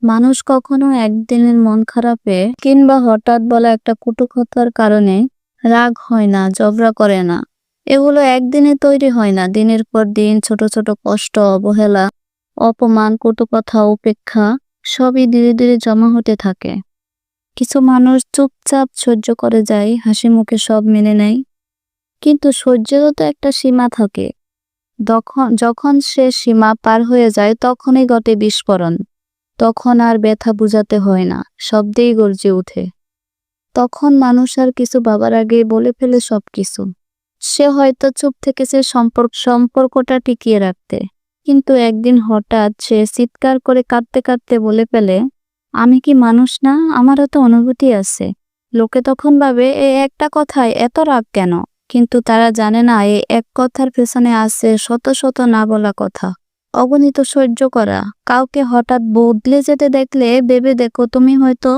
মানুষ কখনো একদিনের মন খারাপে কিংবা হঠাৎ বলা একটা কটু কথার কারণে রাগ হয় না, ঝগড়া করে না। এগুলো একদিনে তৈরি হয় না। দিনের পর দিন ছোট ছোট কষ্ট, অবহেলা, অপমান, কটু কথা, উপেক্ষা সবই ধীরে ধীরে জমা হতে থাকে। কিছু মানুষ চুপচাপ সহ্য করে যায়, হাসি মুখে সব মেনে নেয়। কিন্তু সহ্যেরও তো একটা সীমা থাকে। যখন সে সীমা পার হয়ে যায় তখনই ঘটে বিস্ফোরণ। তখন আর ব্যথা বুঝাতে হয় না, শব্দেই গর্জে ওঠে। তখন মানুষ আর কিছু ভাবার আগেই বলে ফেলে সবকিছু। সে হয়তো চুপ থেকেছে সম্পর্কটা টিকিয়ে রাখতে, কিন্তু একদিন হঠাৎ সে চিৎকার করে কাঁদতে কাঁদতে বলে ফেলে, আমি কি মানুষ না? আমারও তো অনুভূতি আছে। লোকে তখন ভাবে এই একটা কথায় এত রাগ কেন? কিন্তু তারা জানে না এই এক কথার পেছনে আছে শত শত না বলা কথা, অগণিত সহ্য করা। কাউকে হঠাৎ বদলে যেতে দেখলে ভেবে দেখো, তুমি হয়তো